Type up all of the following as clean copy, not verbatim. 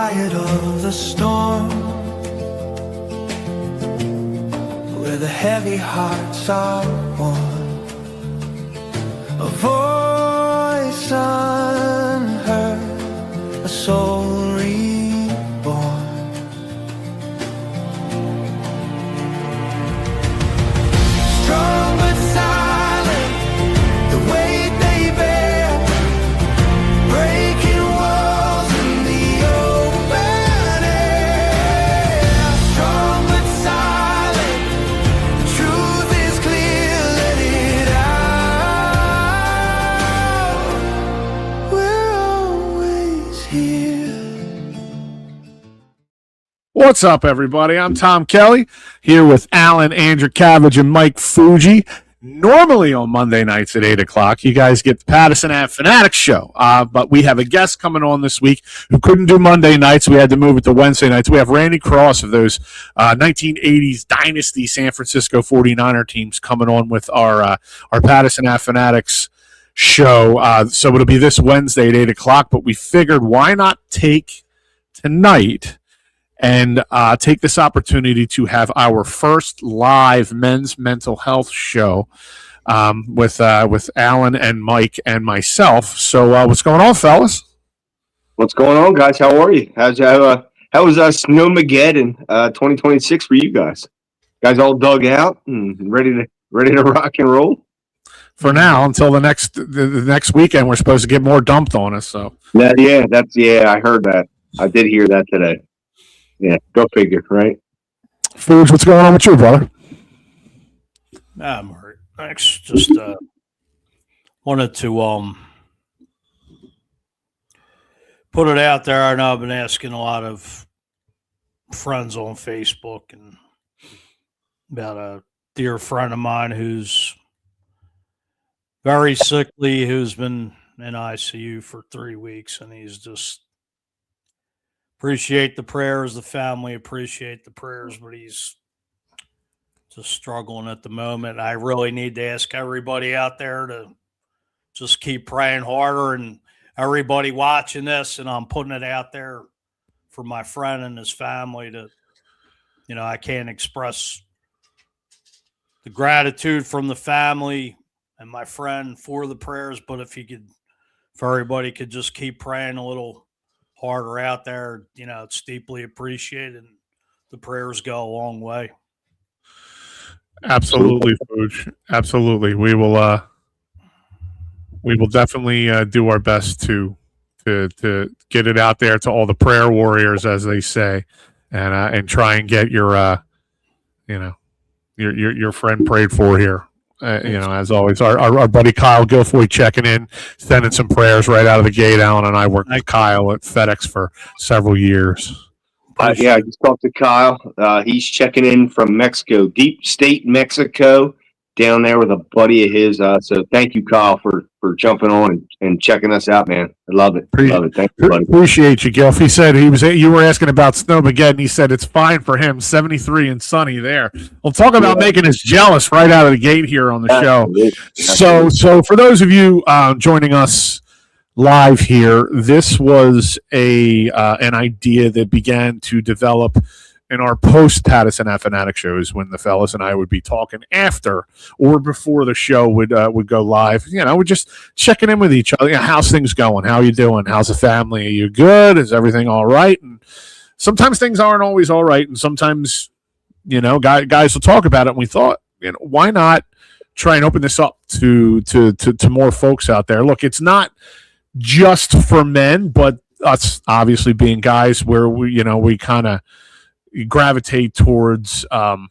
quiet of the storm, where the heavy hearts are born. A voice unheard, a soul reborn. Strong but silent, the weight they bear, breaking walls in the open air. Strong but silent, the truth is clear, let it out. We're always here. What's up, everybody? I'm Tom Kelly here with Alan Andrikavich and Mike Fuji. Normally on Monday nights at 8 o'clock, you guys get the Patterson Ave Fanatics show. But we have a guest coming on this week who couldn't do Monday nights. We had to move it to Wednesday nights. We have Randy Cross of those 1980s Dynasty San Francisco 49er teams coming on with our Patterson Ave Fanatics show. So it'll be this Wednesday at 8 o'clock. But we figured, why not take tonight and take this opportunity to have our first live men's mental health show with Alan and Mike and myself. So what's going on, fellas? What's going on, guys? How are you? How was Snowmageddon 2026 for you guys? Guys all dug out and ready to rock and roll? For now, until the next weekend, we're supposed to get more dumped on us. So I heard that. I did hear that today. Yeah, go figure, right? Fuge, what's going on with you, brother? I'm all right. Thanks. Just wanted to put it out there. I know I've been asking a lot of friends on Facebook and about a dear friend of mine who's very sickly, who's been in ICU for 3 weeks, and he's just appreciate the prayers. The family appreciate the prayers, but he's just struggling at the moment. I really need to ask everybody out there to just keep praying harder, and everybody watching this, and I'm putting it out there for my friend and his family to, I can't express the gratitude from the family and my friend for the prayers, but if everybody could just keep praying a little harder out there, it's deeply appreciated, and the prayers go a long way. Absolutely, Fuge. Absolutely. We will definitely do our best to get it out there to all the prayer warriors, as they say, and try and get your friend prayed for here. As always, our buddy Kyle Guilfoyle checking in, sending some prayers right out of the gate. Alan and I worked with Kyle at FedEx for several years. I just talked to Kyle. He's checking in from Mexico, deep state Mexico, down there with a buddy of his. So thank you, Kyle, for jumping on and checking us out, man. I love it. Love it. Thank you, buddy. Appreciate you, Gilf. He said you were asking about Snowmageddon. He said it's fine for him, 73 and sunny there. We'll talk about making us jealous right out of the gate here on the show. So for those of you joining us live here, this was an idea that began to develop in our post-Patterson Ave Fanatic shows, when the fellas and I would be talking after or before the show would go live. We're just checking in with each other. How's things going? How you doing? How's the family? Are you good? Is everything all right? And sometimes things aren't always all right, and sometimes, guys will talk about it. And we thought, why not try and open this up to more folks out there? Look, it's not just for men, but us obviously being guys, where we kind of gravitate towards men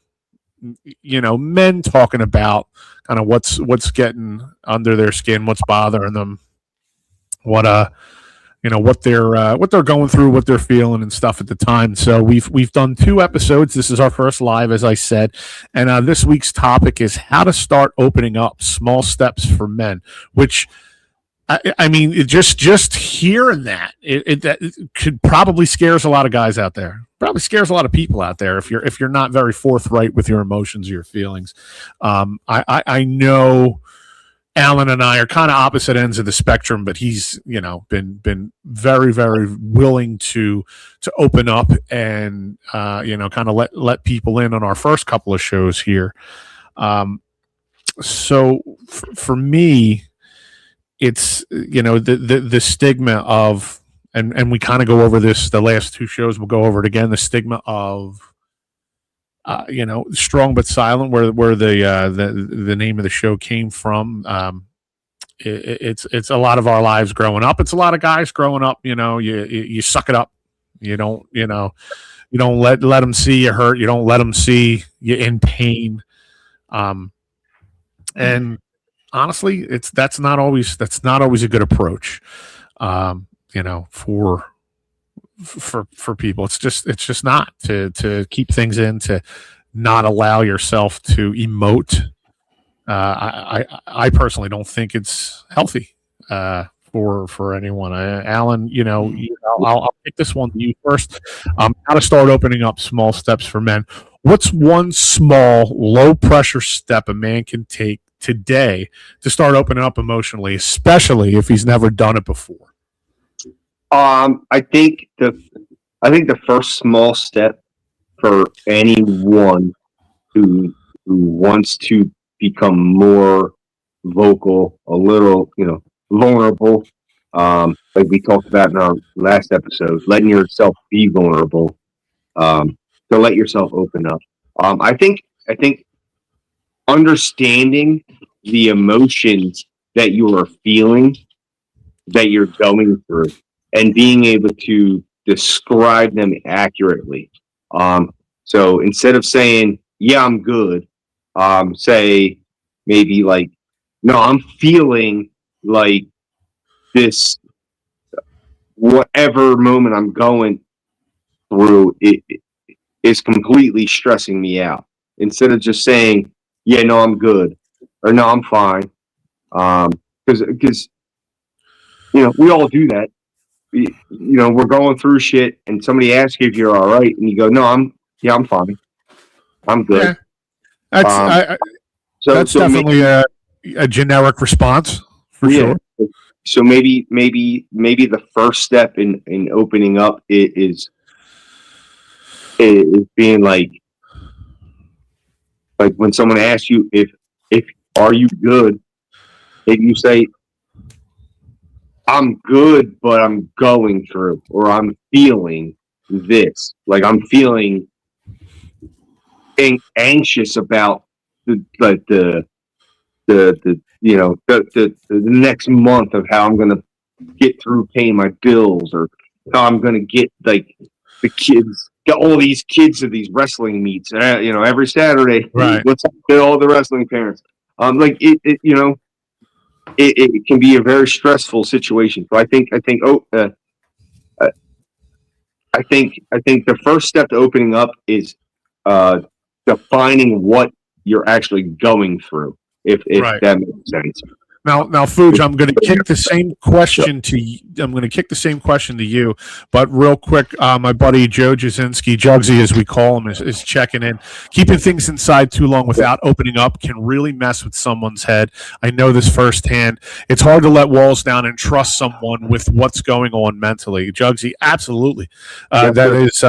talking about kind of what's getting under their skin, what's bothering them, what they're going through, what they're feeling and stuff at the time. So we've done 2 episodes. This is our first live, as I said, and this week's topic is how to start opening up, small steps for men, which I mean, just hearing that it could probably scares a lot of guys out there. Probably scares a lot of people out there if you're not very forthright with your emotions or your feelings. I know Alan and I are kind of opposite ends of the spectrum, but he's, been very, very willing to open up and, kind of let people in on our first couple of shows here. So for me, it's, the stigma of, and we kind of go over this, the last two shows, we'll go over it again, the stigma of, strong but silent, where the name of the show came from. It's a lot of our lives growing up. It's a lot of guys growing up. You suck it up. You don't let them see you hurt. You don't let them see you in pain. And honestly, that's not always a good approach. For people, it's just not to keep things in, to not allow yourself to emote. I personally don't think it's healthy for anyone. Alan, I'll take this one to you first. How to start opening up small steps for men. What's one small, low pressure step a man can take today to start opening up emotionally, especially if he's never done it before? I think the first small step for anyone who wants to become more vocal, a little, vulnerable, like we talked about in our last episode, letting yourself be vulnerable, to let yourself open up. I think understanding the emotions that you are feeling, that you're going through, and being able to describe them accurately. So instead of saying, yeah, I'm good, say maybe like, no, I'm feeling like this, whatever moment I'm going through, it is completely stressing me out. Instead of just saying, yeah, no, I'm good, or no, I'm fine. Because we all do that. We're going through shit, and somebody asks you if you're all right, and you go, no, I'm fine. I'm good. Yeah. That's definitely a generic response for sure. So maybe the first step in opening up is being like when someone asks you if are you good, if you say, I'm good, but I'm going through, or I'm feeling this, like I'm feeling anxious about the next month of how I'm going to get through paying my bills, or how I'm going to get like the kids, get all these kids to these wrestling meets, every Saturday. Right. What's up with all the wrestling parents? It can be a very stressful situation. So I think the first step to opening up is defining what you're actually going through. If Right. that makes sense. Now, Fuj, I'm going to kick the same question to you. I'm going to kick the same question to you, but real quick, my buddy Joe Jasinski, Jugsy as we call him, is checking in. Keeping things inside too long without opening up can really mess with someone's head. I know this firsthand. It's hard to let walls down and trust someone with what's going on mentally. Jugsy, absolutely. That is.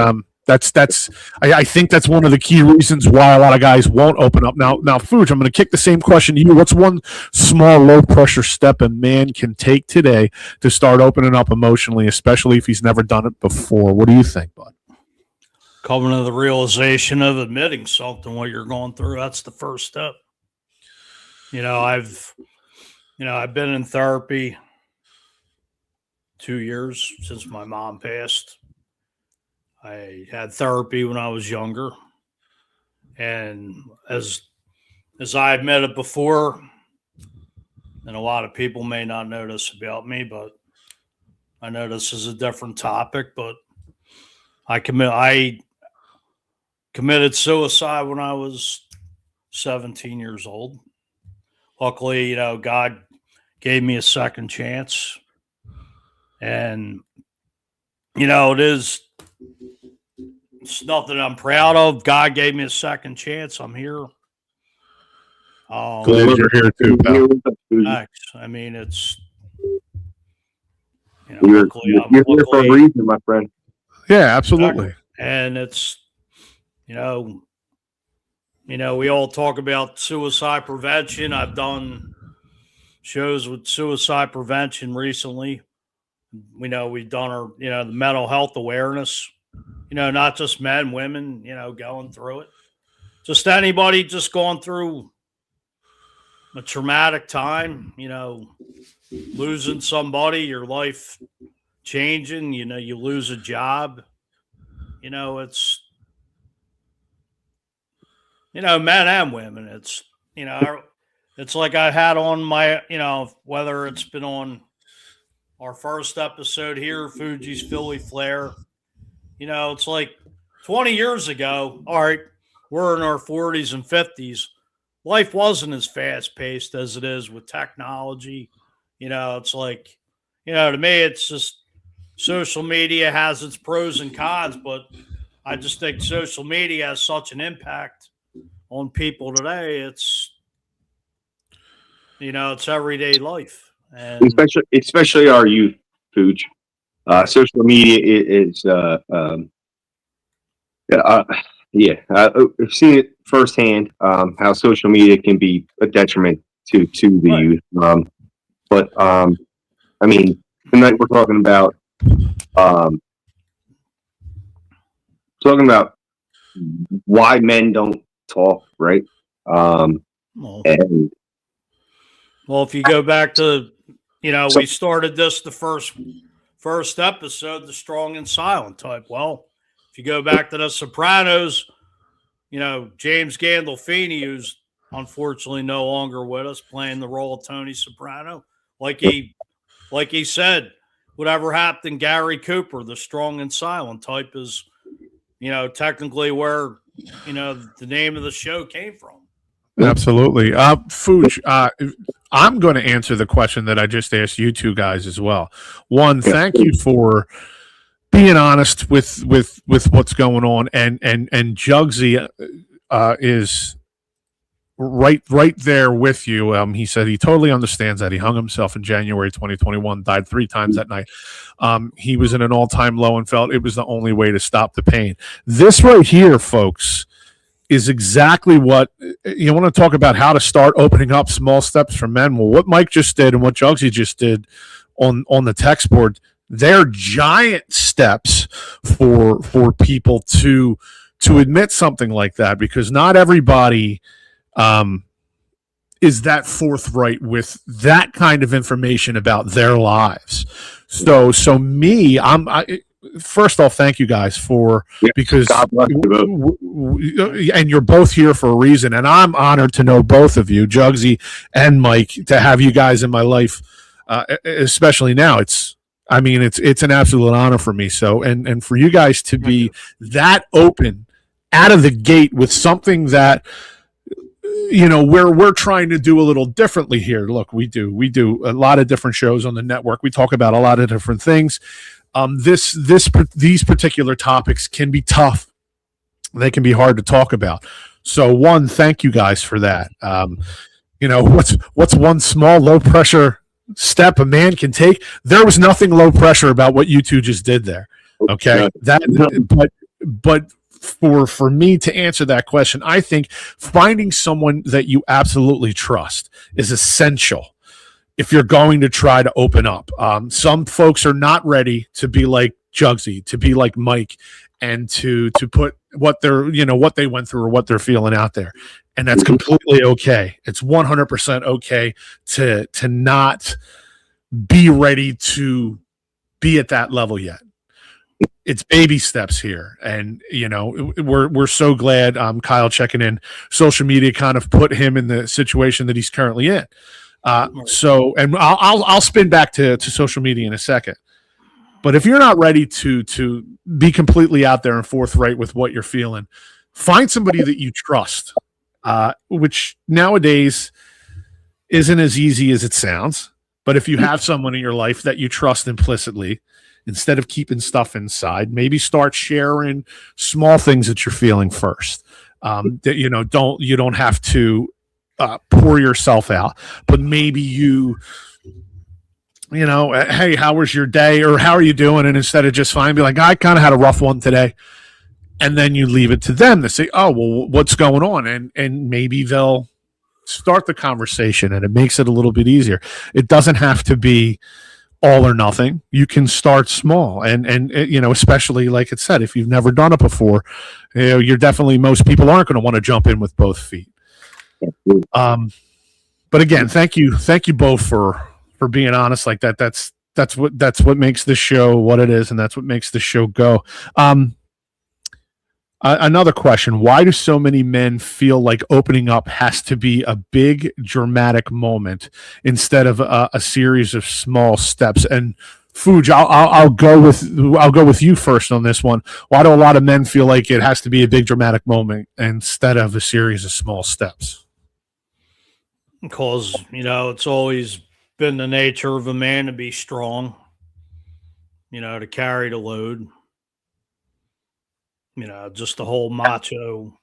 I think that's one of the key reasons why a lot of guys won't open up. Now, Fuj, I'm going to kick the same question to you. What's one small, low pressure step a man can take today to start opening up emotionally, especially if he's never done it before? What do you think, bud? Coming to the realization of admitting something, what you're going through, that's the first step. I've been in therapy 2 years since my mom passed. I had therapy when I was younger, and as I admitted before, and a lot of people may not know this about me, but I know this is a different topic, but I committed suicide when I was 17 years old. Luckily, God gave me a second chance, and it's nothing I'm proud of. God gave me a second chance. I'm here. Glad you're here too, pal. Thanks. I mean, it's You're luckily I'm here for a reason, my friend. Yeah, absolutely. and it's you know we all talk about suicide prevention. I've done shows with suicide prevention recently. We've done our the mental health awareness, not just men, women, going through it, just anybody just going through a traumatic time, losing somebody, your life changing, you lose a job, it's men and women. It's it's like I had on my whether it's been on our first episode here, Fuji's Philly Flair, it's like 20 years ago. All right, we're in our 40s and 50s. Life wasn't as fast paced as it is with technology. It's like, to me, it's just social media has its pros and cons, but I just think social media has such an impact on people today. It's, it's everyday life. And especially our youth, Fuge. Social media is I've seen it firsthand, how social media can be a detriment to the youth. But I mean, tonight we're talking about why men don't talk, right? And well, if you go back to, we started this the first episode, the strong and silent type. Well, if you go back to the Sopranos, James Gandolfini, who's unfortunately no longer with us, playing the role of Tony Soprano, like he said, whatever happened to Gary Cooper, the strong and silent type is, technically where, the name of the show came from. Absolutely. Fuge, I'm going to answer the question that I just asked you two guys as well. One, thank you for being honest with what's going on, and Jugsy is right there with you. He said he totally understands that. He hung himself in January 2021, died 3 times that night. He was in an all-time low and felt it was the only way to stop the pain. This right here, folks, is exactly what you want to talk about, how to start opening up small steps for men. Well, what Mike just did and what Jugsy just did on the text board, they're giant steps for people to admit something like that, because not everybody is that forthright with that kind of information about their lives. So me, first off, thank you guys because and you're both here for a reason, and I'm honored to know both of you, Jugsy and Mike, to have you guys in my life, especially now. It's an absolute honor for me. So, and for you guys to be that open out of the gate with something that, we're trying to do a little differently here. Look, we do a lot of different shows on the network. We talk about a lot of different things. These particular topics can be tough. They can be hard to talk about. So one, thank you guys for that. What's one small low pressure step a man can take? There was nothing low pressure about what you two just did there. Okay. But for me to answer that question, I think finding someone that you absolutely trust is essential if you're going to try to open up. Some folks are not ready to be like Jugsy, to be like Mike, and to put what they're, what they went through or what they're feeling out there. And that's completely okay. It's 100% okay to not be ready to be at that level yet. It's baby steps here. And, we're so glad Kyle checking in. Social media kind of put him in the situation that he's currently in. So, and I'll spin back to social media in a second. But if you're not ready to be completely out there and forthright with what you're feeling, find somebody that you trust, which nowadays isn't as easy as it sounds. But if you have someone in your life that you trust implicitly, instead of keeping stuff inside, maybe start sharing small things that you're feeling first. That you don't have to pour yourself out, but maybe you know, hey, how was your day, or how are you doing? And instead of just fine, be like, I kind of had a rough one today. And then you leave it to them to say, oh, well, what's going on? And maybe they'll start the conversation, and it makes it a little bit easier. It doesn't have to be all or nothing. You can start small. And you know, especially like it said, if you've never done it before, you know, most people aren't going to want to jump in with both feet. But again, thank you both for being honest like that. That's what makes this show what it is, and that's what makes the show go. Another question: why do so many men feel like opening up has to be a big dramatic moment instead of a series of small steps? And Fuj, I'll go with you first on this one. Why do a lot of men feel like it has to be a big dramatic moment instead of a series of small steps? Because, you know, it's always been the nature of a man to be strong, you know, to carry the load. You know, just the whole macho,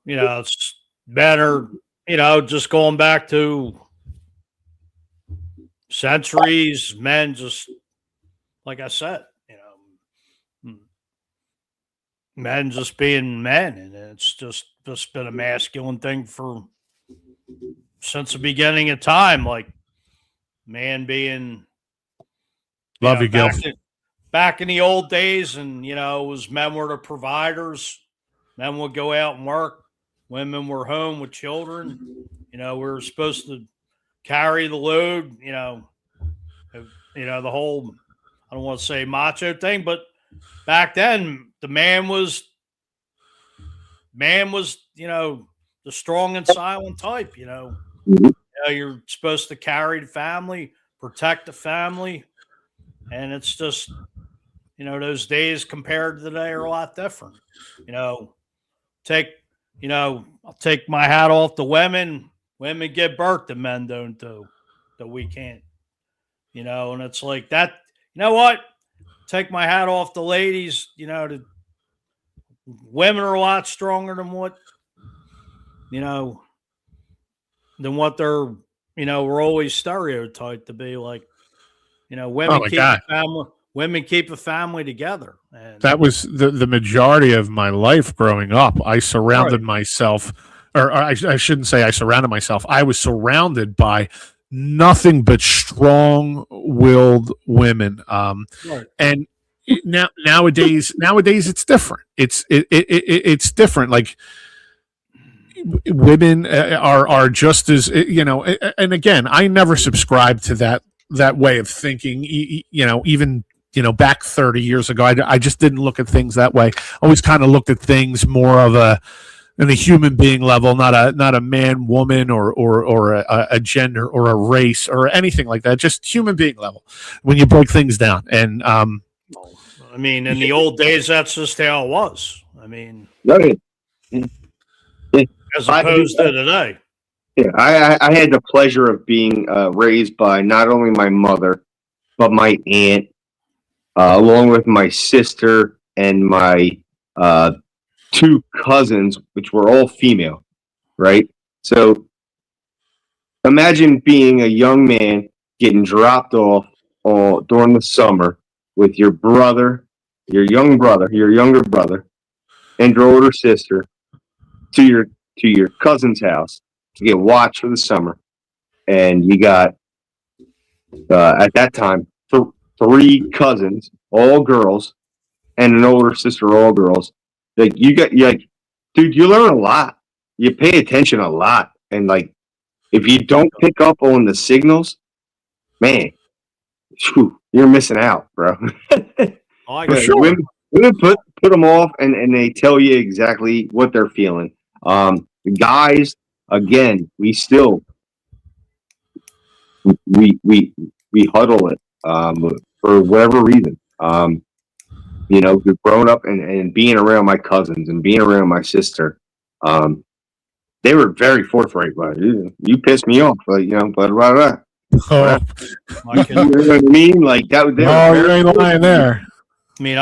you know, it's better, you know, just going back to centuries, men just, like I said, you know, men just being men. And it's just been a masculine thing since the beginning of time. Like, man being, Love you, Gil. Back in the old days, and, you know, it was men were the providers. Men would go out and work. Women were home with children. You know, we were supposed to carry the load, you know, the whole, I don't want to say macho thing, but back then the man was, you know, the strong and silent type, you know. Mhm. You know, you're supposed to carry the family, protect the family. And it's just, you know, those days compared to today are a lot different. You know, I'll take my hat off to women. Women give birth to men don't do, that we can't. You know, and it's like that. You know what? Take my hat off to ladies. You know, women are a lot stronger than what, you know, than what they're, you know, we're always stereotyped to be like. You know, women keep a family together. And that was the majority of my life growing up. I surrounded myself, or I shouldn't say I surrounded myself. I was surrounded by nothing but strong-willed women. And nowadays it's different. It's different. Like, women are just as, you know. And again, I never subscribed to that way of thinking, you know, even, you know, back 30 years ago, I just didn't look at things that way. I always kind of looked at things more of in a human being level, not a man, woman, or a gender or a race or anything like that. Just human being level when you break things down. And I mean, in the old days, that's just how it was. I mean, as opposed to today. Yeah, I had the pleasure of being raised by not only my mother, but my aunt, along with my sister and my two cousins, which were all female, right? So imagine being a young man getting dropped off during the summer with your brother, your younger brother, and your older sister to your cousin's house to get watched for the summer. And you got, at that time, three cousins, all girls, and an older sister, all girls. Like, dude, you learn a lot. You pay attention a lot. And, like, if you don't pick up on the signals, man, you're missing out, bro. For sure. Women put them off, and they tell you exactly what they're feeling. Guys, again, we still we huddle it for whatever reason. You know, growing up and being around my cousins and being around my sister, they were very forthright about it. You pissed me off, like, you know, blah blah blah. Oh. You know what I mean? Like that. You ain't lying there. I mean,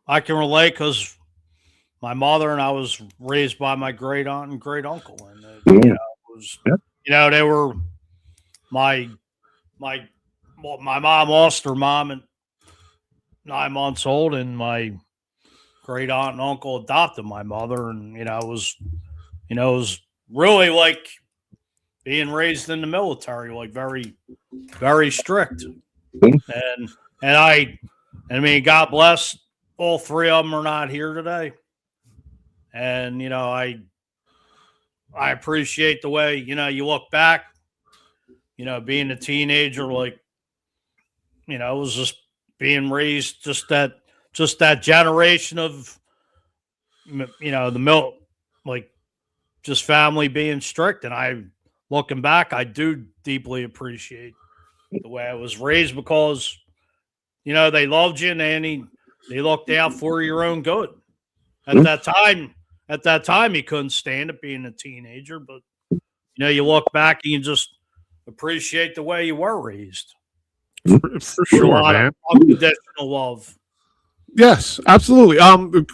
I can relate because my mother, and I was raised by my great aunt and great uncle, and Yeah. it was, they were my mom lost her mom at 9 months old, and my great aunt and uncle adopted my mother, and it was really like being raised in the military, like very, very strict. And I mean, God bless, all three of them are not here today. And I appreciate the way you look back, being a teenager, like it was just being raised just that generation of the like just family being strict. And looking back, I do deeply appreciate the way I was raised, because they loved you, and they looked out for your own good. At that time you couldn't stand it being a teenager, but you look back and you just appreciate the way you were raised. For sure, man. Unconditional love. Yes, absolutely.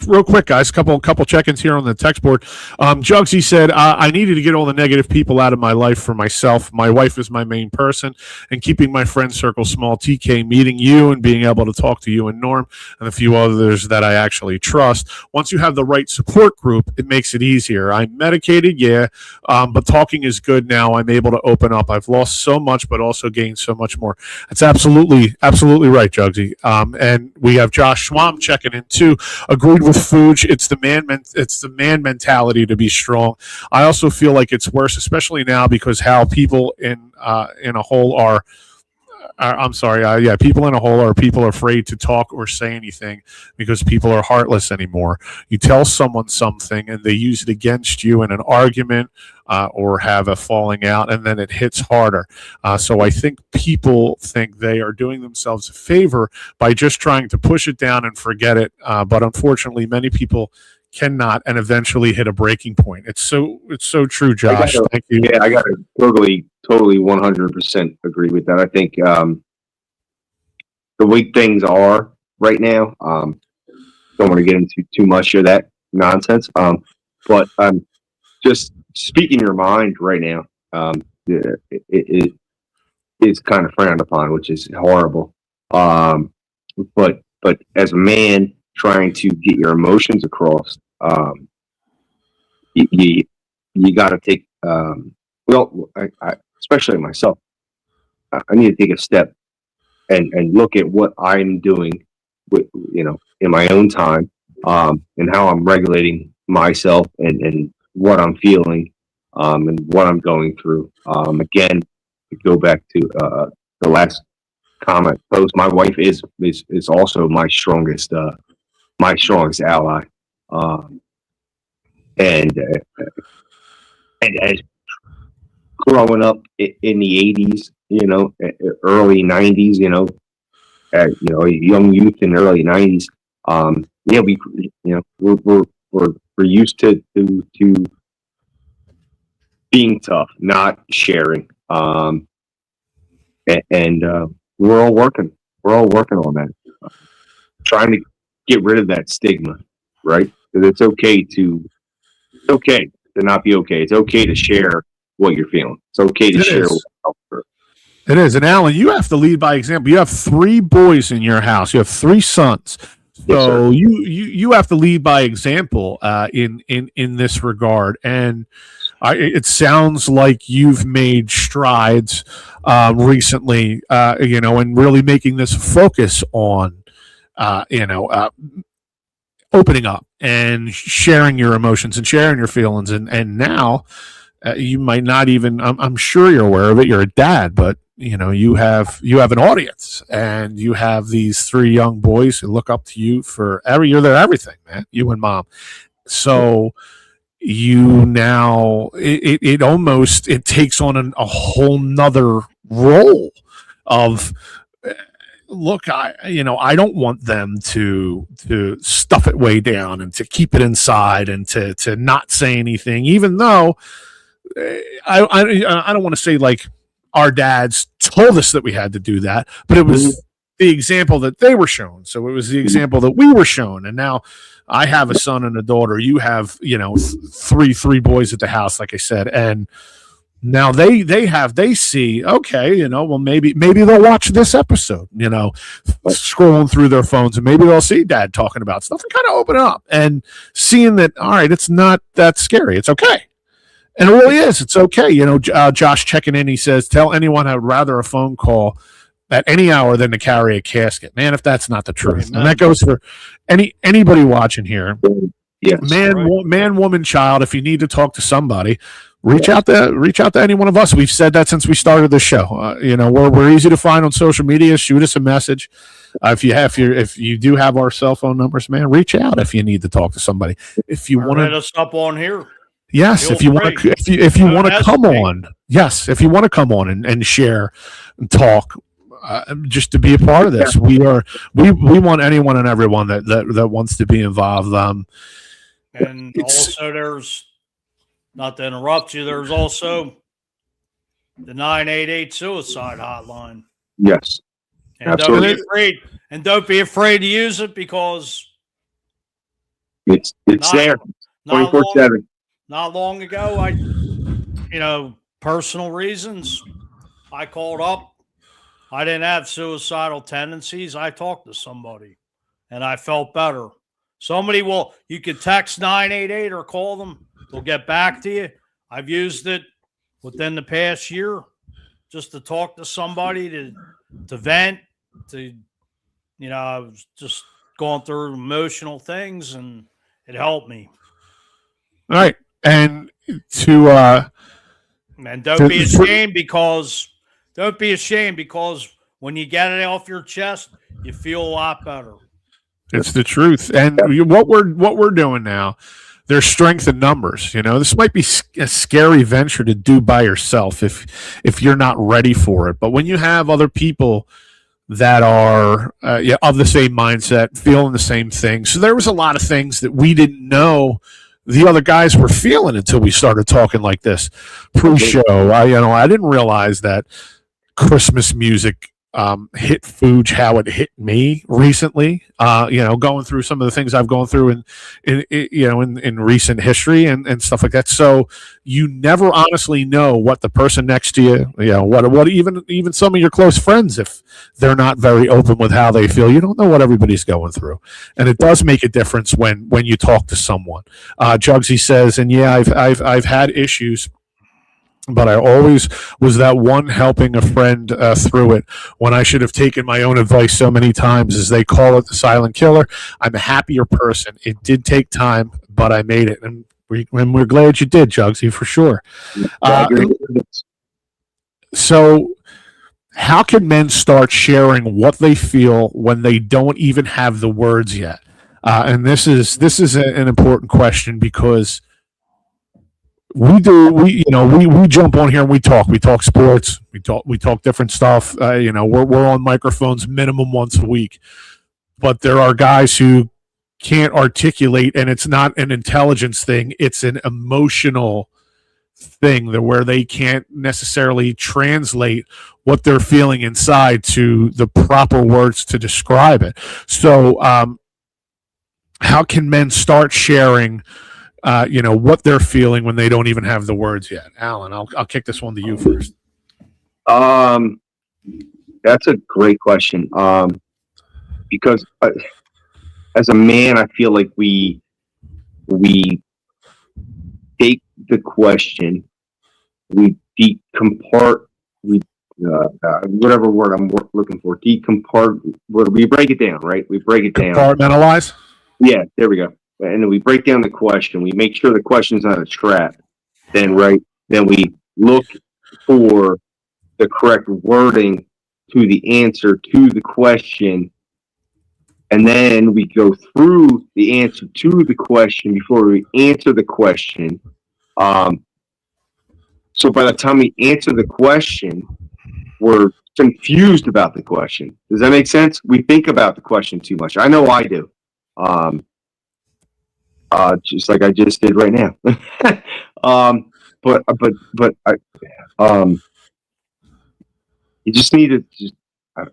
Real quick, guys, couple check-ins here on the text board. Jugsy said, I needed to get all the negative people out of my life for myself. My wife is my main person, and keeping my friend circle small. TK, meeting you and being able to talk to you and Norm and a few others that I actually trust. Once you have the right support group, it makes it easier. I'm medicated, yeah, but talking is good now. I'm able to open up. I've lost so much, but also gained so much more. That's absolutely right, Jugsy. And we have Josh Schwam checking in too. Agreed with Fuge. It's the man mentality to be strong. I also feel like it's worse, especially now, because how people in a whole are. People in a whole people are afraid to talk or say anything because people are heartless anymore. You tell someone something and they use it against you in an argument or have a falling out, and then it hits harder. So I think people think they are doing themselves a favor by just trying to push it down and forget it. But unfortunately, many people cannot, and eventually hit a breaking point. It's so true, Josh. Thank you. Yeah, I got to totally 100% agree with that. I think the way things are right now, don't want to get into too much of that nonsense. But just speaking your mind right now, it is kind of frowned upon, which is horrible. But as a man trying to get your emotions across, you got to take, I especially myself, I need to take a step and look at what I'm doing with, in my own time, and how I'm regulating myself and what I'm feeling, and what I'm going through. Again, to go back to the last comment post, my wife is also my strongest ally. And as growing up in the 80s, early 90s, a young youth in the early 90s, we're used to being tough, not sharing, and we're all working on that, trying to get rid of that stigma, right? Because it's okay to not be okay. It's okay to share what you're feeling. It's okay to share what you're. It is. And Alan, you have to lead by example. You have 3 boys in your house. You have 3 sons. So yes, you have to lead by example in this regard. And it sounds like you've made strides recently, and really making this focus on, opening up and sharing your emotions and sharing your feelings. And now you might not even, I'm sure you're aware of it. You're a dad, but you have an audience, and you have these 3 young boys who look up to you you're their everything, man, you and mom. So you now, it takes on a whole nother role of, look, I don't want them to stuff it way down and to keep it inside and to not say anything, even though I don't want to say like our dads told us that we had to do that, but it was the example that they were shown. So it was the example that we were shown. And now I have a son and a daughter. You have, three boys at the house, like I said, and now they see, okay, well, maybe they'll watch this episode, scrolling through their phones, and maybe they'll see Dad talking about stuff and kind of open up and seeing that, all right, it's not that scary. It's okay. And it really is. It's okay. Josh checking in, he says, tell anyone I would rather a phone call at any hour than to carry a casket. Man, if that's not the truth. And that goes for anybody watching here. Yes. Man, woman, child, if you need to talk to somebody, reach out to any one of us. We've said that since we started the show. We're easy to find on social media. Shoot us a message. If you do have our cell phone numbers, man, reach out if you need to talk to somebody. If you want to hit us up on here. Yes, if you want to come on. Yes, if you want to come on and share and talk, just to be a part of this. We want anyone and everyone that wants to be involved. And also, there's, not to interrupt you, there's also the 988 suicide hotline. Yes. And Absolutely. don't be afraid to use it, because It's there 24/7. Not long ago, personal reasons, I called up. I didn't have suicidal tendencies. I talked to somebody and I felt better. You could text 988 or call them. They'll get back to you. I've used it within the past year just to talk to somebody, to vent, I was just going through emotional things, and it helped me. All right. And don't be ashamed, because when you get it off your chest, you feel a lot better. It's the truth. And what we're doing now, there's strength in numbers. This might be a scary venture to do by yourself if you're not ready for it. But when you have other people that are of the same mindset, feeling the same thing. So there was a lot of things that we didn't know the other guys were feeling until we started talking like this pre-show. I didn't realize that Christmas music hit Fuge how it hit me recently. Going through some of the things I've gone through in recent history and stuff like that. So you never honestly know what the person next to you, what even some of your close friends, if they're not very open with how they feel, you don't know what everybody's going through, and it does make a difference when you talk to someone. Jugsy says, and yeah, I've had issues, but I always was that one helping a friend through it when I should have taken my own advice so many times, as they call it, the silent killer. I'm a happier person. It did take time, but I made it. And we're glad you did, Jugsy, for sure. So how can men start sharing what they feel when they don't even have the words yet? And this is an important question, because we jump on here and we talk sports, we talk different stuff. We're on microphones minimum once a week, but there are guys who can't articulate, and it's not an intelligence thing, it's an emotional thing, where they can't necessarily translate what they're feeling inside to the proper words to describe it. So how can men start sharing what they're feeling when they don't even have the words yet? Alan, I'll kick this one to you first. That's a great question. Because as a man, I feel like we take the question, we whatever word I'm looking for, we break it down, right? We break it down. Compartmentalize? Yeah, there we go. And then we break down the question. We make sure the question's not a trap. Then we look for the correct wording to the answer to the question. And then we go through the answer to the question before we answer the question. So by the time we answer the question, we're confused about the question. Does that make sense? We think about the question too much. I know I do. Just like I just did right now. But you just need to I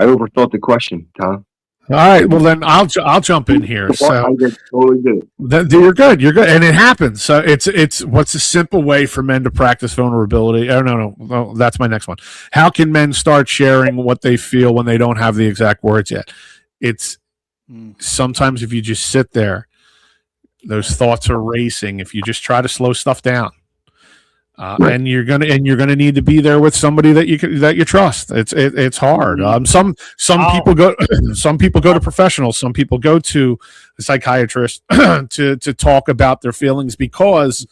overthought the question, Tom. All right. Well, then I'll jump in here. So I did totally good. you're good. You're good, and it happens. So it's what's a simple way for men to practice vulnerability? Oh no, that's my next one. How can men start sharing what they feel when they don't have the exact words yet? It's sometimes if you just sit there, those thoughts are racing. If you just try to slow stuff down. Right. And you're gonna need to be there with somebody that you trust. It's hard. Some people go to professionals. Some people go to a psychiatrist to talk about their feelings because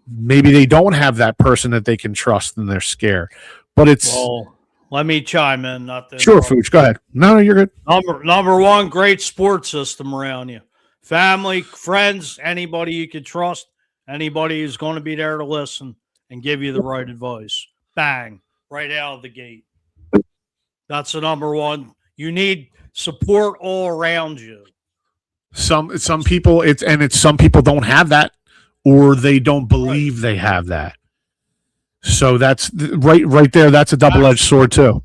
maybe they don't have that person that they can trust and they're scared. But it's let me chime in. Not that sure, Fooch. Go ahead. No, you're good. Number one, great support system around you. Family, friends, anybody you can trust, anybody who's going to be there to listen and give you the right advice. Bang, right out of the gate. That's the number one. You need support all around you. Some people some people don't have that, or they don't believe they have that. So that's right there. That's a double-edged sword too.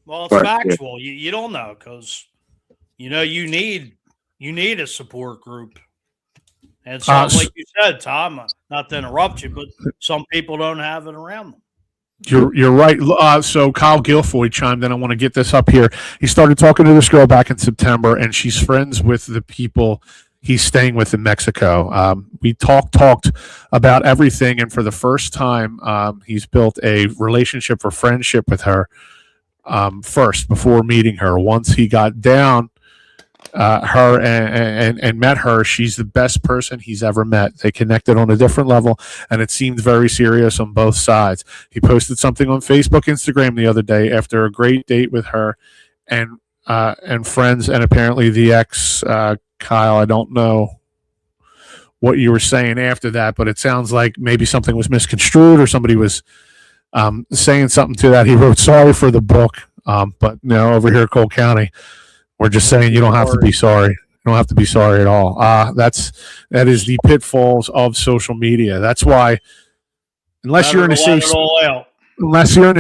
Well, it's factual. You don't know because you need a support group. And so, like you said, Tom, not to interrupt you, but some people don't have it around them. You're right. So Kyle Guilfoyle chimed in. I want to get this up here. He started talking to this girl back in September, and she's friends with the people he's staying with in Mexico. We talked about everything, and for the first time, he's built a relationship or friendship with her first before meeting her. Once he got down her and met her, she's the best person he's ever met. They connected on a different level, and it seemed very serious on both sides. He posted something on Facebook, Instagram the other day after a great date with her and friends, and apparently the ex, Kyle, I don't know what you were saying after that, but it sounds like maybe something was misconstrued or somebody was saying something to that. He wrote, sorry for the book, but over here at Cole County, we're just saying you don't have to be sorry. You don't have to be sorry at all. That is the pitfalls of social media. That's why, unless you're in a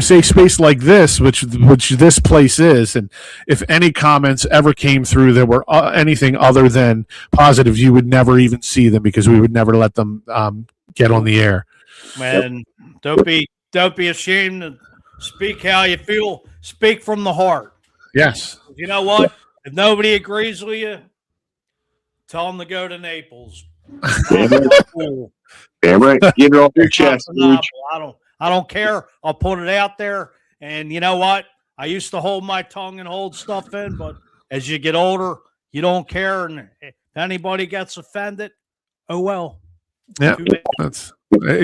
safe space like this, which this place is, and if any comments ever came through that were anything other than positive, you would never even see them because we would never let them get on the air. Man, don't be ashamed to speak how you feel. Speak from the heart. Yes. You know what? If nobody agrees with you, tell them to go to Naples. Damn right. Get it off your chest. I don't care. I'll put it out there. And you know what? I used to hold my tongue and hold stuff in, but as you get older, you don't care. And if anybody gets offended, oh well. Yeah, that's then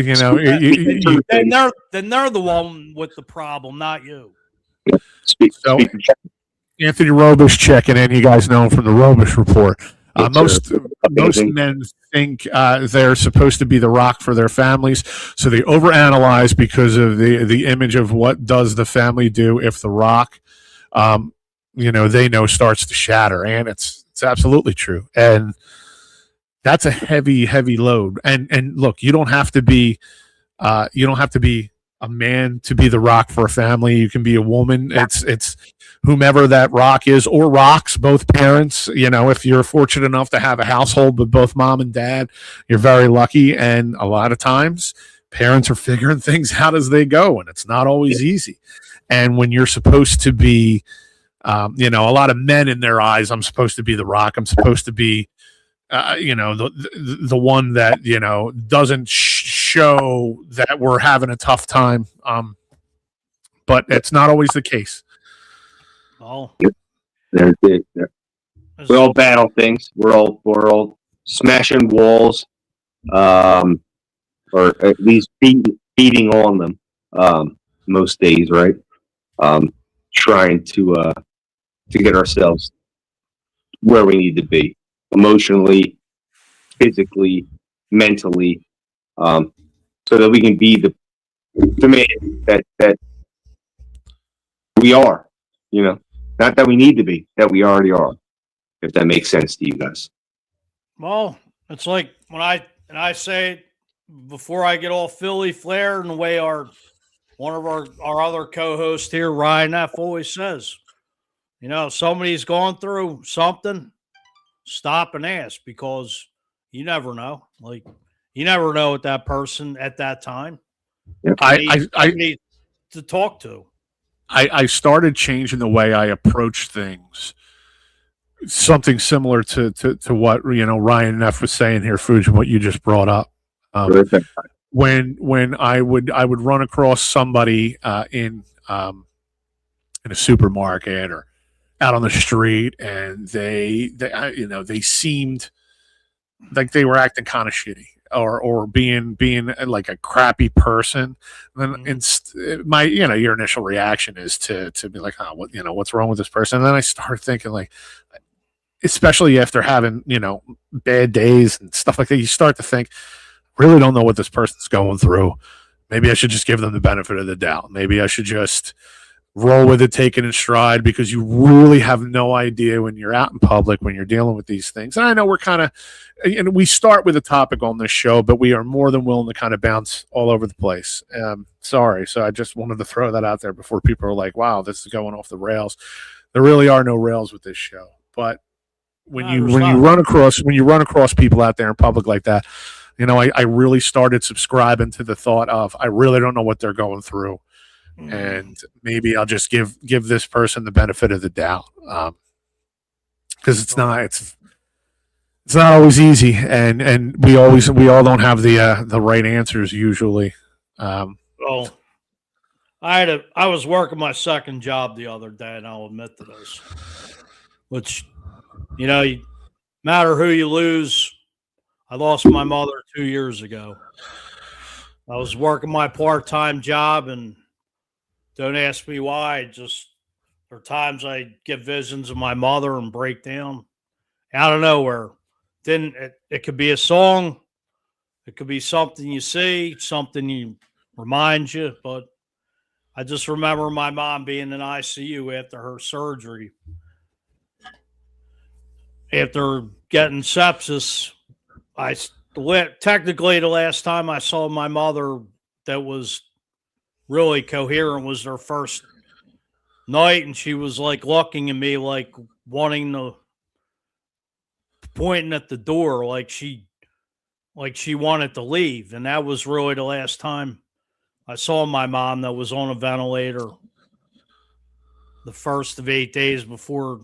they're the one with the problem, not you. Anthony Robish checking in. You guys know him from the Robish Report. Most men think they're supposed to be the rock for their families, so they overanalyze because of the image of what does the family do if the rock, they know starts to shatter, and it's absolutely true, and that's a heavy load. And look, you don't have to be a man to be the rock for a family. You can be a woman. It's whomever that rock is, or rocks, both parents. If you're fortunate enough to have a household with both mom and dad, you're very lucky. And a lot of times parents are figuring things out as they go, and it's not always easy. And when you're supposed to be, a lot of men in their eyes, I'm supposed to be the rock. I'm supposed to be, the one that, doesn't show that we're having a tough time. But it's not always the case. Oh, we all battle things. We're all smashing walls, or at least beating on them most days, right? Trying to get ourselves where we need to be, emotionally, physically, mentally, so that we can be the man that we are. Not that we need to be, that we already are, if that makes sense to you guys. Well, it's like when I say it before I get all Philly flair, and the way one of our other co-hosts here, Ryan F., always says, somebody's gone through something, stop and ask, because you never know. Like, you never know what that person at that time I to talk to. I started changing the way I approach things. Something similar to what Ryan Neff was saying here, Fuji, and what you just brought up. When I would run across somebody in a supermarket or out on the street, and they seemed like they were acting kind of shitty or being like a crappy person, then your initial reaction is to be like, oh, what's wrong with this person? And then I started thinking, like, especially after having bad days and stuff like that, you start to think, really don't know what this person's going through. Maybe I should just give them the benefit of the doubt. Maybe I should just roll with it, take it in stride, because you really have no idea when you're out in public, when you're dealing with these things. And I know we're kind of, and we start with a topic on this show, but we are more than willing to kind of bounce all over the place. Sorry. So I just wanted to throw that out there before people are like, wow, this is going off the rails. There really are no rails with this show. But when you run across people out there in public like that, I really started subscribing to the thought of, I really don't know what they're going through. And maybe I'll just give this person the benefit of the doubt, because it's not always easy, and we all don't have the right answers usually. Well, I was working my second job the other day, and I'll admit to this, which matter who you lose. I lost my mother 2 years ago. I was working my part-time job, and don't ask me why. Just there are times I get visions of my mother and break down out of nowhere. Then it could be a song. It could be something you see, something you reminds you. But I just remember my mom being in ICU after her surgery. After getting sepsis, technically the last time I saw my mother that was really coherent was their first night, and she was like looking at me like wanting to, pointing at the door like she wanted to leave. And that was really the last time I saw my mom, that was on a ventilator the first of 8 days before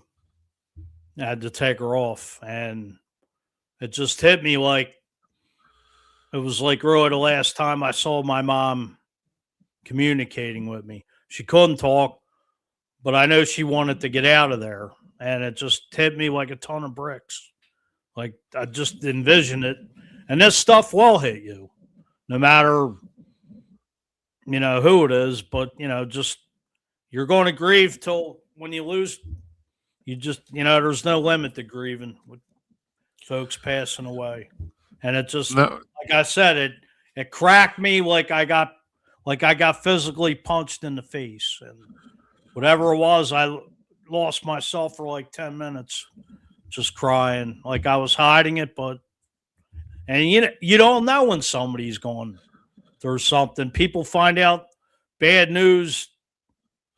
I had to take her off. And it just hit me like it was like really the last time I saw my mom communicating with me. She couldn't talk, but I know she wanted to get out of there. And it just hit me like a ton of bricks. Like, I just envisioned it. And this stuff will hit you, no matter, who it is. But, just you're going to grieve till when you lose. You just, there's no limit to grieving with folks passing away. And it just, like I said, it cracked me like I got physically punched in the face. And whatever it was, I lost myself for like 10 minutes just crying. Like I was hiding it, and you don't know when somebody's going through something. People find out bad news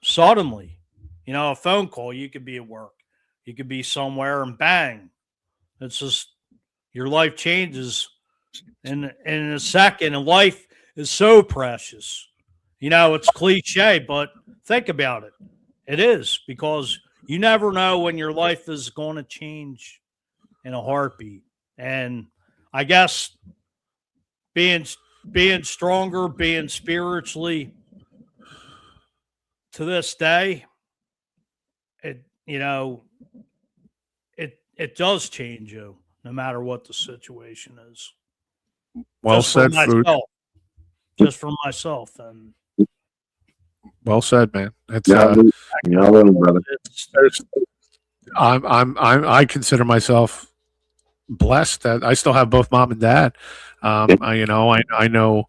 suddenly. A phone call, you could be at work, you could be somewhere, and bang. It's just, your life changes in a second, and life is so precious. It's cliche, but think about it. It is, because you never know when your life is going to change in a heartbeat. And I guess being stronger, being spiritually to this day, it does change you no matter what the situation is. Well said, Food. Just for myself. And well said, man. It's brother. I consider myself blessed that I still have both mom and dad. I know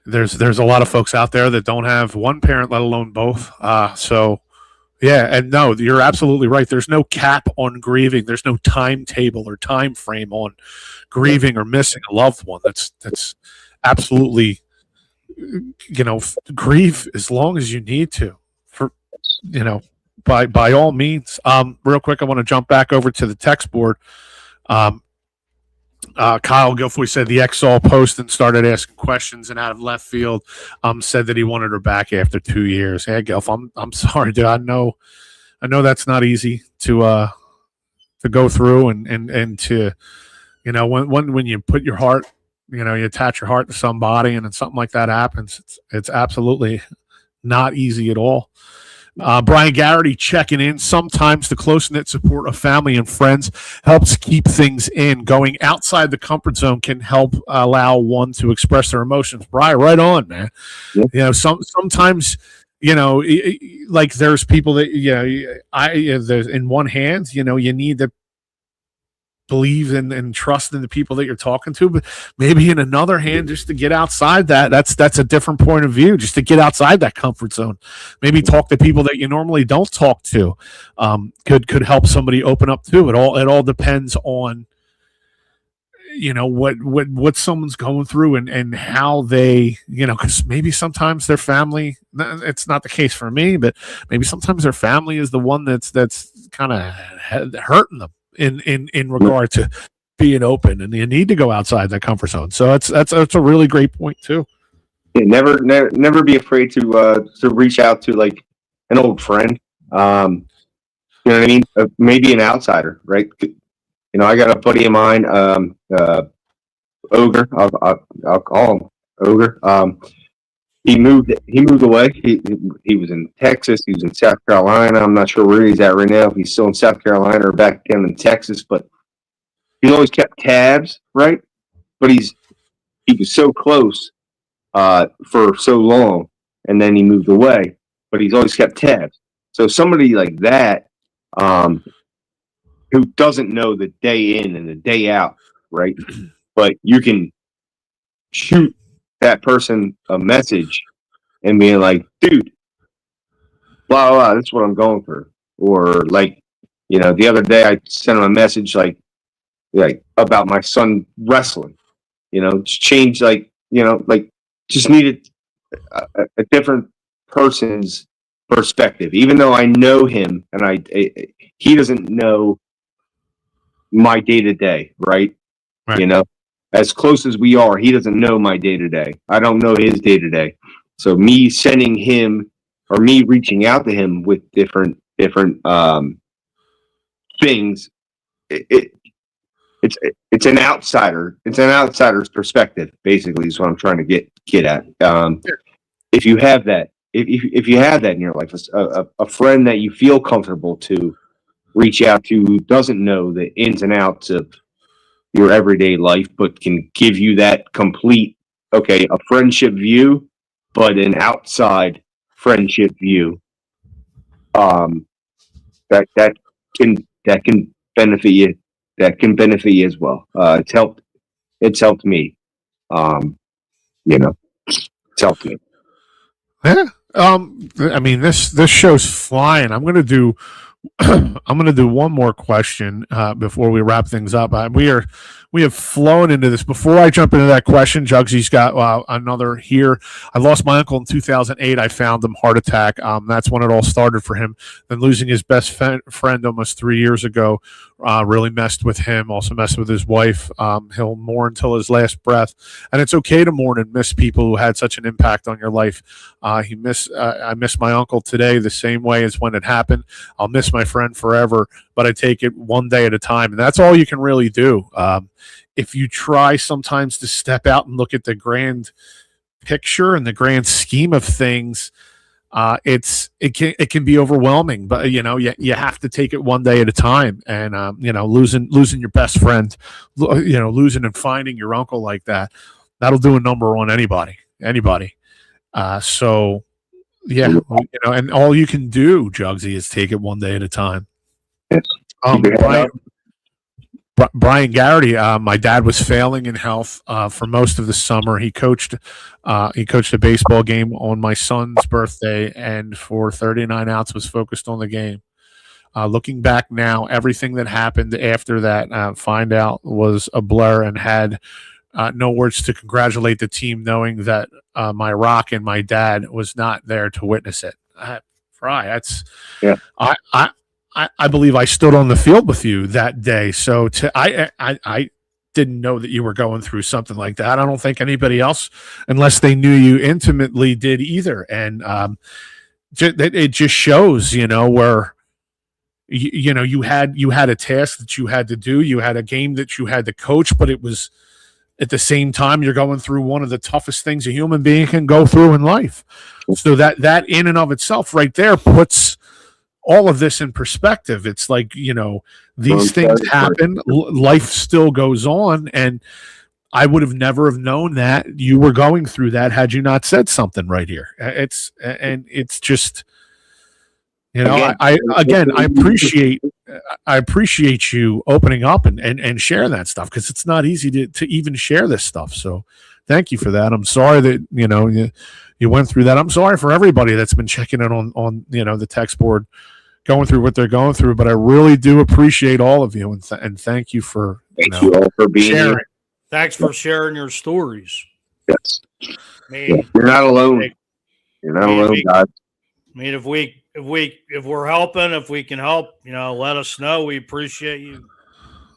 there's a lot of folks out there that don't have one parent, let alone both. So yeah, and no, you're absolutely right. There's no cap on grieving. There's no timetable or time frame on grieving or missing a loved one. That's absolutely, grieve as long as you need to. by all means. Real quick, I want to jump back over to the text board. Kyle Guilfoy said the Exall post and started asking questions, and out of left field, said that he wanted her back after 2 years. Hey, Gilf, I'm sorry, dude. I know that's not easy to go through and to, when you put your heart, you attach your heart to somebody, and then something like that happens. It's absolutely not easy at all. Brian Garrity checking in. Sometimes the close-knit support of family and friends helps keep things in. Going outside the comfort zone can help allow one to express their emotions. Brian, right on, man. Yeah. Sometimes, like there's people that, there's in one hand, you need to believe and trust in the people that you're talking to, but maybe in another hand, just to get outside that's a different point of view, just to get outside that comfort zone, maybe talk to people that you normally don't talk to, could help somebody open up too. It all depends on what someone's going through and how they, because maybe sometimes their family, it's not the case for me, but maybe sometimes their family is the one that's kind of hurting them in regard to being open, and you need to go outside that comfort zone. So that's a really great point too. Yeah, never be afraid to reach out to like an old friend. You know what I mean? Maybe an outsider, right? I got a buddy of mine, Ogre. I'll call him Ogre. He moved away. He was in Texas. He was in South Carolina. I'm not sure where he's at right now. If he's still in South Carolina or back down in Texas, but he's always kept tabs, right? But he was so close for so long, and then he moved away. But he's always kept tabs. So somebody like that, who doesn't know the day in and the day out, right? But you can shoot that person a message and being like, dude, blah, blah, blah, that's what I'm going through. Or like, the other day I sent him a message like about my son wrestling, change, just needed a different person's perspective, even though I know him and he doesn't know my day to day, right? As close as we are, he doesn't know my day to day. I don't know his day to day. So me sending him or me reaching out to him with different things, it's an outsider. It's an outsider's perspective, basically, is what I'm trying to get at. If you have that, if you have that in your life, a friend that you feel comfortable to reach out to, who doesn't know the ins and outs of your everyday life, but can give you that complete, a friendship view, but an outside friendship view, that can benefit you. That can benefit you as well. It's helped me. It's helped me. Yeah. I mean, this show's flying. I'm gonna do one more question before we wrap things up. We have flown into this. Before I jump into that question, Jugsy's got another here. I lost my uncle in 2008. I found him, heart attack. That's when it all started for him. Then losing his best friend almost 3 years ago really messed with him, also messed with his wife. He'll mourn until his last breath. And it's okay to mourn and miss people who had such an impact on your life. I miss my uncle today the same way as when it happened. I'll miss my friend forever, but I take it one day at a time. And that's all you can really do. If you try sometimes to step out and look at the grand picture and the grand scheme of things, it can be overwhelming, but you have to take it one day at a time. And losing your best friend, losing and finding your uncle like that'll do a number on anybody. So yeah, and all you can do, Jugsy, is take it one day at a time. Brian Garrity, my dad was failing in health for most of the summer. He coached a baseball game on my son's birthday, and for 39 outs was focused on the game. Looking back now, everything that happened after that find out was a blur, and had no words to congratulate the team, knowing that my rock and my dad was not there to witness it. cry. That's Yeah. I believe I stood on the field with you that day. So I didn't know that you were going through something like that. I don't think anybody else, unless they knew you intimately, did either. And it just shows, where you had a task that you had to do, you had a game that you had to coach, but it was at the same time you're going through one of the toughest things a human being can go through in life. So that in and of itself right there puts all of this in perspective. It's like, these things happen, life still goes on, and I would have never have known that you were going through that had you not said something right here. It's just, I appreciate you opening up and sharing that stuff, because it's not easy to even share this stuff. So thank you for that. I'm sorry that, you went through that. I'm sorry for everybody that's been checking in on the text board, going through what they're going through, but I really do appreciate all of you, and thank you for, Thank you all for being sharing. here. Thanks for sharing your stories. Yes. I mean, You're not alone. You're not alone, guys. I mean, if we're helping, if we can help, let us know. We appreciate you.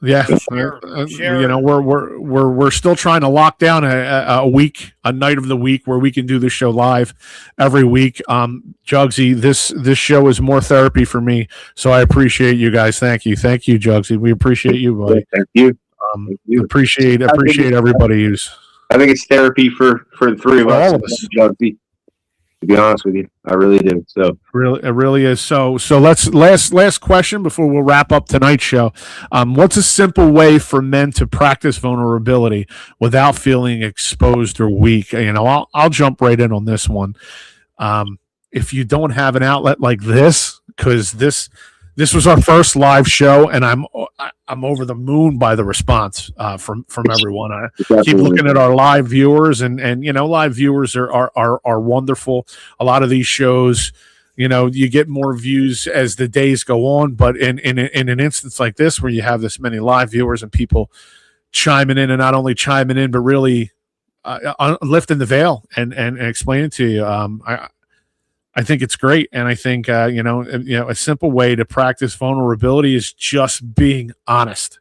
Yeah, Share. we're still trying to lock down a night of the week where we can do the show live every week. Jugsy, this show is more therapy for me, so I appreciate you guys. Thank you, Jugsy. We appreciate you, buddy. Thank you. Appreciate everybody who's. I think it's therapy for the three of all us. of us. Jugsy, to be honest with you, I really do. So it really is. So let's last question before we'll wrap up tonight's show. What's a simple way for men to practice vulnerability without feeling exposed or weak? I'll jump right in on this one. If you don't have an outlet like this, because this was our first live show, and I'm over the moon by the response from everyone. I keep looking at our live viewers, and live viewers are wonderful. A lot of these shows, you get more views as the days go on, but in an instance like this where you have this many live viewers and people chiming in, and not only chiming in but really lifting the veil and explaining to you, I think it's great. And I think, a simple way to practice vulnerability is just being honest.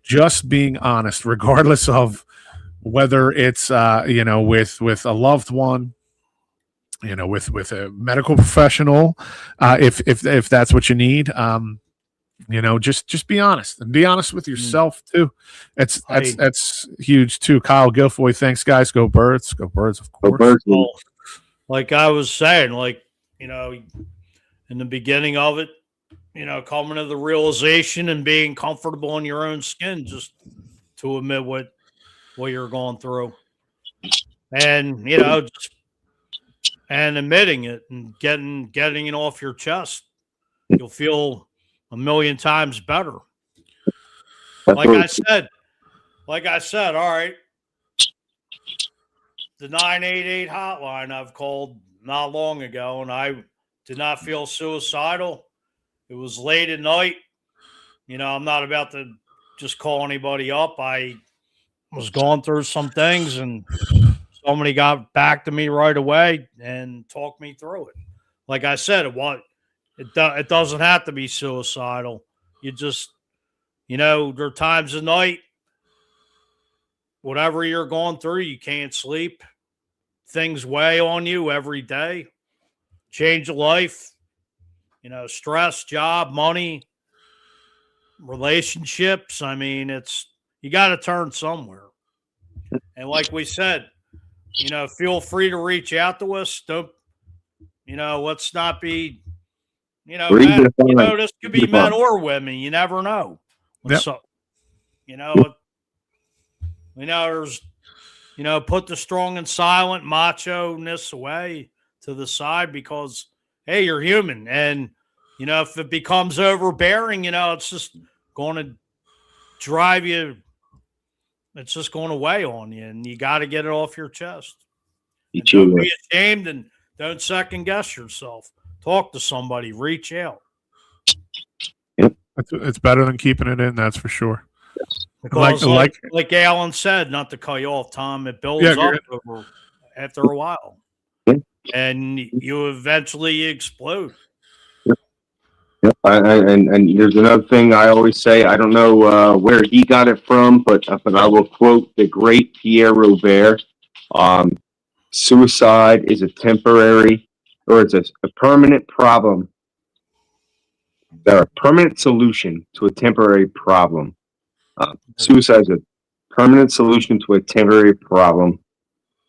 Just being honest, regardless of whether it's, with a loved one, with a medical professional, if that's what you need, just be honest, and be honest with yourself too. That's huge too. Kyle Guilfoy, thanks guys. Go Birds, of course. Go Birds. Well, like I was saying, in the beginning of it, coming to the realization and being comfortable in your own skin, just to admit what you're going through, and and admitting it and getting it off your chest, you'll feel a million times better. Like I said, all right. The 988 hotline I've called not long ago, and I did not feel suicidal. It was late at night. I'm not about to just call anybody up. I was going through some things, and somebody got back to me right away and talked me through it. Like I said, it doesn't have to be suicidal. You just, there are times at night, whatever you're going through, you can't sleep. Things weigh on you every day. Change of life, stress, job, money, relationships. I mean, you got to turn somewhere. And like we said, feel free to reach out to us. Don't, let's not be, this could be men or women. You never know. Yep. So, there's, put the strong and silent macho-ness away to the side, because, hey, you're human. And, if it becomes overbearing, it's just going to drive you. It's just going to weigh on you, and you got to get it off your chest. Don't be ashamed, and don't second guess yourself. Talk to somebody, reach out. Yep. It's better than keeping it in, that's for sure. Because like Alan said, not to cut you off, Tom, it builds up after a while. and you eventually explode. Yep. And there's another thing I always say. I don't know where he got it from, but I will quote the great Pierre Robert. Suicide is a temporary, or it's a permanent problem. They're a permanent solution to a temporary problem. Suicide is a permanent solution to a temporary problem.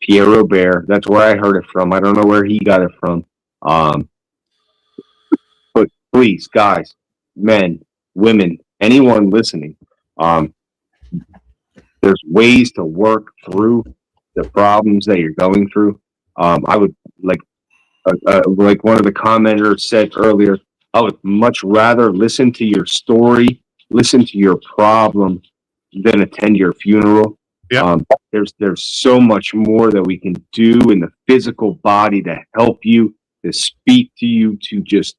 Pierre Robert. That's where I heard it from. I don't know where he got it from. But please, guys, men, women, anyone listening, there's ways to work through the problems that you're going through. I would like one of the commenters said earlier, I would much rather listen to your story, listen to your problem, than attend your funeral. Yeah. There's so much more that we can do in the physical body to help you, to speak to you, to just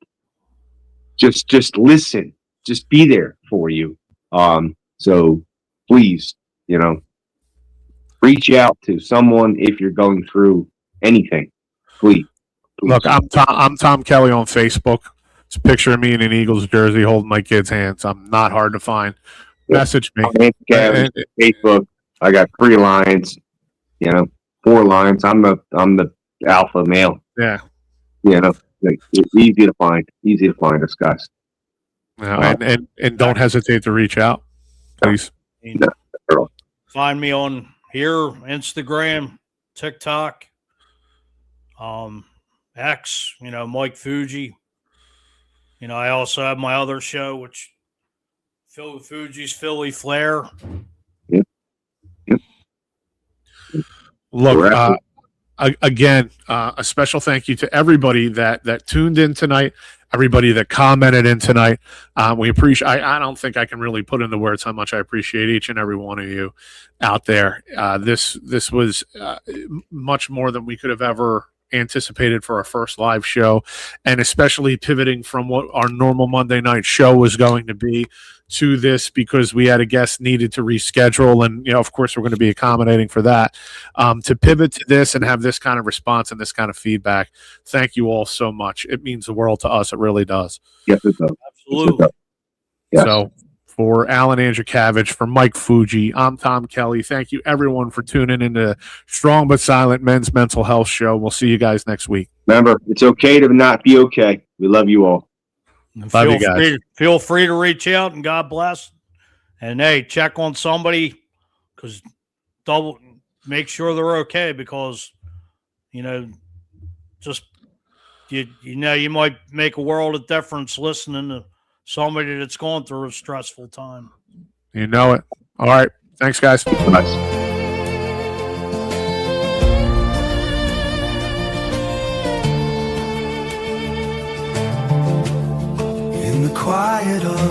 listen, just be there for you. So please, reach out to someone if you're going through anything. Please. Look, I'm Tom Kelly on Facebook. It's a picture of me in an Eagles jersey holding my kid's hands. I'm not hard to find. Message me. Facebook. I got 3 lines, 4 lines. I'm the alpha male. Yeah. It's easy to find us, guys. And don't hesitate to reach out, please. Find me on here, Instagram, TikTok, X, Mike Fuji. I also have my other show, which Fuji's Philly Flair. Look, again, a special thank you to everybody that tuned in tonight, everybody that commented in tonight. We appreciate. I don't think I can really put into words how much I appreciate each and every one of you out there. This was much more than we could have ever anticipated for our first live show, and especially pivoting from what our normal Monday night show was going to be to this, because we had a guest needed to reschedule, and of course we're going to be accommodating for that. To pivot to this and have this kind of response and this kind of feedback, thank you all so much. It means the world to us. It really does. Yes, it does. Absolutely. Yes. So for Alan Andrukavich, for Mike Fuji, I'm Tom Kelly. Thank you everyone for tuning into Strong But Silent Men's Mental Health Show. We'll see you guys next week. Remember, it's okay to not be okay. We love you all. Love you guys. Feel free to reach out, and God bless. And hey, check on somebody, because make sure they're okay, because just you might make a world of difference listening to somebody that's going through a stressful time. You know it. All right. Thanks, guys. Nice. In the quiet of